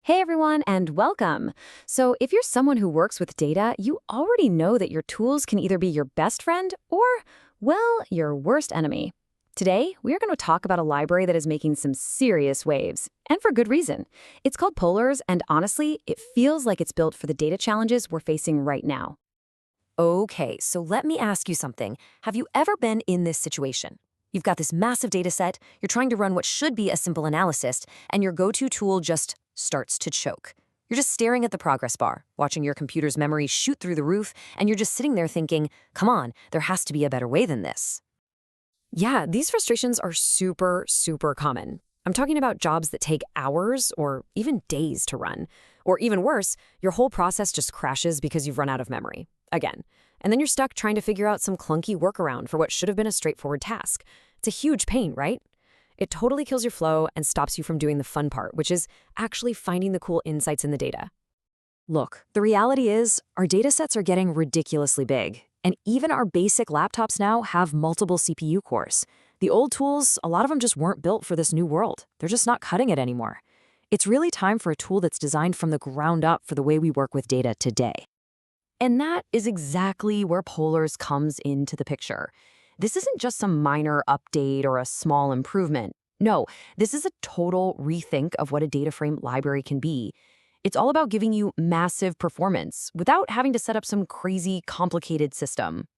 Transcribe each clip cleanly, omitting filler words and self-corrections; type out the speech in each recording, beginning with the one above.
Hey everyone, and welcome. So, if you're someone who works with data, you already know that your tools can either be your best friend or, well, your worst enemy. Today, we are going to talk about a library that is making some serious waves, and for good reason. It's called Polars, and honestly, it feels like it's built for the data challenges we're facing right now. Okay, so let me ask you something. Have you ever been in this situation? You've got this massive data set, you're trying to run what should be a simple analysis, and your go-to tool just starts to choke. You're just staring at the progress bar, watching your computer's memory shoot through the roof, and you're just sitting there thinking, come on, there has to be a better way than this. Yeah, these frustrations are super common. I'm talking about jobs that take hours or even days to run. Or even worse, your whole process just crashes because you've run out of memory. Again. And then you're stuck trying to figure out some clunky workaround for what should have been a straightforward task. It's a huge pain, right? It totally kills your flow and stops you from doing the fun part, which is actually finding the cool insights in the data. Look, the reality is our data sets are getting ridiculously big, and even our basic laptops now have multiple CPU cores. The old tools, a lot of them just weren't built for this new world. They're just not cutting it anymore. It's really time for a tool that's designed from the ground up for the way we work with data today. And that is exactly where Polars comes into the picture. This isn't just some minor update or a small improvement. No, this is a total rethink of what a DataFrame library can be. It's all about giving you massive performance without having to set up some crazy, complicated system.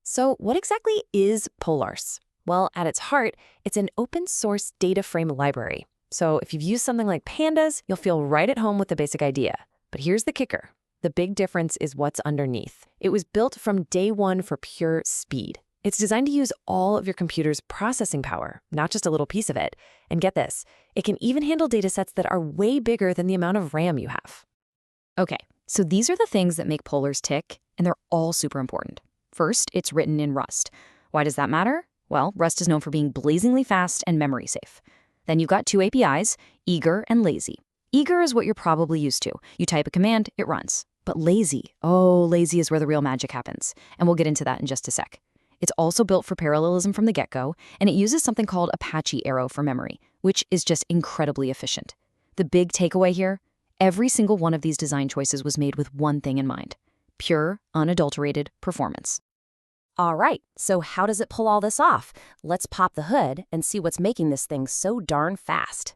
So what exactly is Polars? Well, at its heart, it's an open-source DataFrame library. So if you've used something like Pandas, you'll feel right at home with the basic idea. But here's the kicker. The big difference is what's underneath. It was built from day one for pure speed. It's designed to use all of your computer's processing power, not just a little piece of it. And get this, it can even handle datasets that are way bigger than the amount of RAM you have. Okay, so these are the things that make Polars tick, and they're all super important. First, it's written in Rust. Why does that matter? Well, Rust is known for being blazingly fast and memory safe. Then you've got two APIs, eager and lazy. Eager is what you're probably used to. You type a command, it runs. But lazy, lazy is where the real magic happens. And we'll get into that in just a sec. It's also built for parallelism from the get-go, and it uses something called Apache Arrow for memory, which is just incredibly efficient. The big takeaway here, every single one of these design choices was made with one thing in mind: pure, unadulterated performance. All right, so how does it pull all this off? Let's pop the hood and see what's making this thing so darn fast.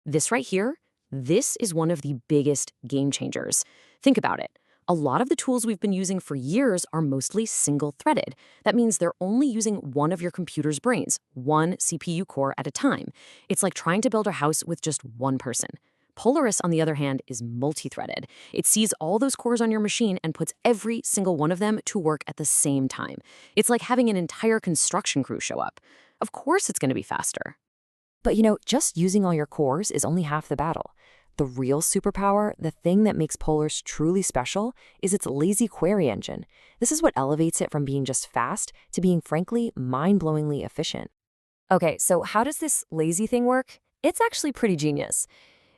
This right here, this is one of the biggest game changers. Think about it. A lot of the tools we've been using for years are mostly single-threaded. That means they're only using one of your computer's brains, one CPU core at a time. It's like trying to build a house with just one person. Polaris, on the other hand, is multi-threaded. It sees all those cores on your machine and puts every single one of them to work at the same time. It's like having an entire construction crew show up. Of course it's going to be faster. But just using all your cores is only half the battle. The real superpower, the thing that makes Polars truly special, is its lazy query engine. This is what elevates it from being just fast to being, frankly, mind-blowingly efficient. Okay, so how does this lazy thing work? It's actually pretty genius.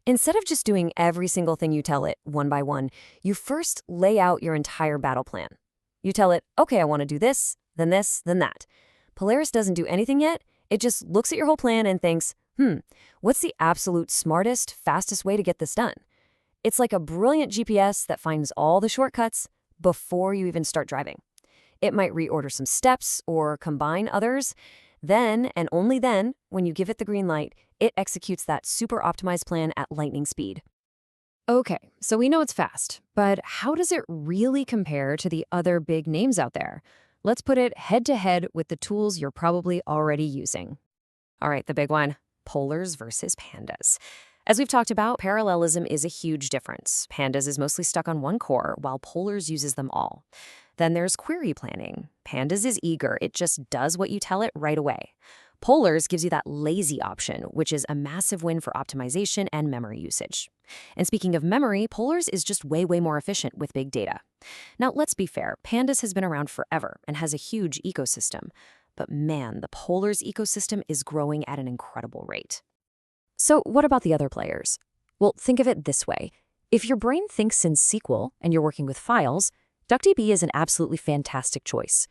Instead of just doing every single thing you tell it one by one, you first lay out your entire battle plan. You tell it, okay, I want to do this, then that. Polaris doesn't do anything yet. It just looks at your whole plan and thinks, what's the absolute smartest, fastest way to get this done? It's like a brilliant GPS that finds all the shortcuts before you even start driving. It might reorder some steps or combine others. Then, and only then, when you give it the green light, it executes that super optimized plan at lightning speed. Okay, so we know it's fast, but how does it really compare to the other big names out there? Let's put it head-to-head with the tools you're probably already using. All right, the big one. Polars versus Pandas. As we've talked about, parallelism is a huge difference. Pandas is mostly stuck on one core, while Polars uses them all. Then there's query planning. Pandas is eager. It just does what you tell it right away. Polars gives you that lazy option, which is a massive win for optimization and memory usage. And speaking of memory, Polars is just way more efficient with big data. Now, let's be fair. Pandas has been around forever and has a huge ecosystem. But man, the Polars ecosystem is growing at an incredible rate. So what about the other players? Well, think of it this way. If your brain thinks in SQL and you're working with files, DuckDB is an absolutely fantastic choice.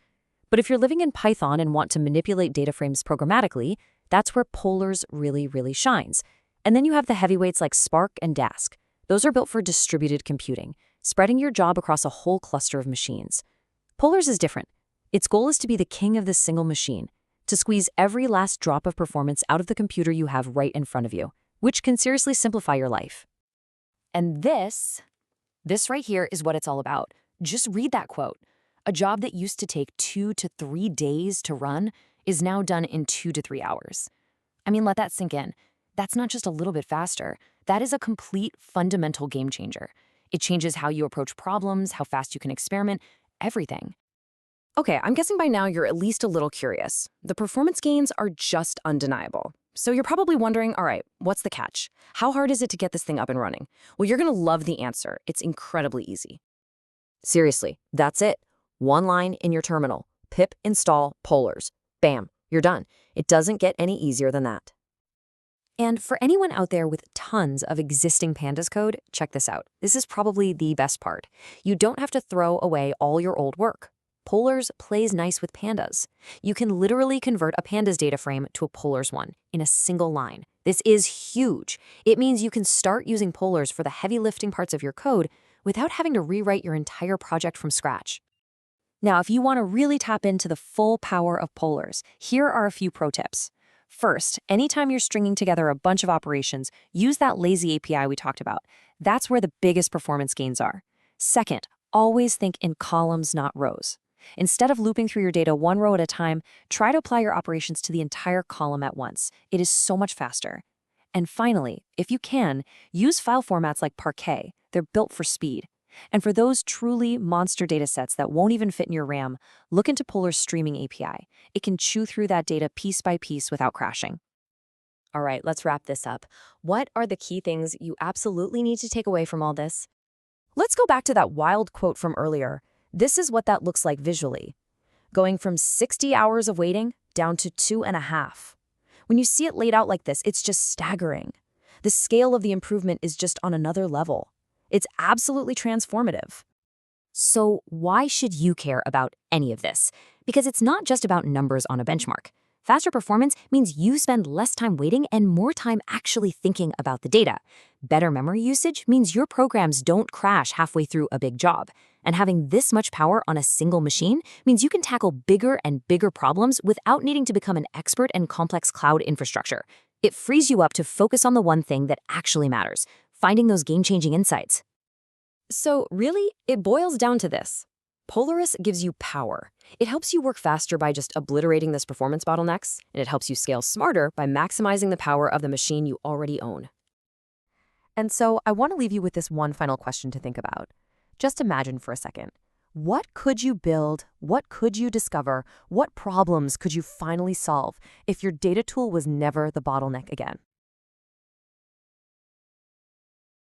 But if you're living in Python and want to manipulate data frames programmatically, that's where Polars really shines. And then you have the heavyweights like Spark and Dask. Those are built for distributed computing, spreading your job across a whole cluster of machines. Polars is different. Its goal is to be the king of this single machine, to squeeze every last drop of performance out of the computer you have right in front of you, which can seriously simplify your life. And this right here is what it's all about. Just read that quote. A job that used to take 2 to 3 days to run is now done in 2 to 3 hours. I mean, let that sink in. That's not just a little bit faster. That is a complete fundamental game changer. It changes how you approach problems, how fast you can experiment, everything. Okay, I'm guessing by now you're at least a little curious. The performance gains are just undeniable. So you're probably wondering, all right, what's the catch? How hard is it to get this thing up and running? Well, you're going to love the answer. It's incredibly easy. Seriously, that's it. One line in your terminal. Pip install Polars. Bam, you're done. It doesn't get any easier than that. And for anyone out there with tons of existing pandas code, check this out. This is probably the best part. You don't have to throw away all your old work. Polars plays nice with pandas. You can literally convert a pandas data frame to a Polars one in a single line. This is huge. It means you can start using Polars for the heavy lifting parts of your code without having to rewrite your entire project from scratch. Now, if you want to really tap into the full power of Polars, here are a few pro tips. First, anytime you're stringing together a bunch of operations, use that lazy API we talked about. That's where the biggest performance gains are. Second, always think in columns, not rows. Instead of looping through your data one row at a time, try to apply your operations to the entire column at once. It is so much faster. And finally, if you can, use file formats like Parquet. They're built for speed. And for those truly monster datasets that won't even fit in your RAM, look into Polar's streaming API. It can chew through that data piece by piece without crashing. All right, let's wrap this up. What are the key things you absolutely need to take away from all this? Let's go back to that wild quote from earlier. This is what that looks like visually. Going from 60 hours of waiting down to 2.5. When you see it laid out like this, it's just staggering. The scale of the improvement is just on another level. It's absolutely transformative. So why should you care about any of this? Because it's not just about numbers on a benchmark. Faster performance means you spend less time waiting and more time actually thinking about the data. Better memory usage means your programs don't crash halfway through a big job. And having this much power on a single machine means you can tackle bigger and bigger problems without needing to become an expert in complex cloud infrastructure. It frees you up to focus on the one thing that actually matters, finding those game-changing insights. So really, it boils down to this. Polaris gives you power. It helps you work faster by just obliterating those performance bottlenecks, and it helps you scale smarter by maximizing the power of the machine you already own. And so I want to leave you with this one final question to think about. Just imagine for a second. What could you build? What could you discover? What problems could you finally solve if your data tool was never the bottleneck again?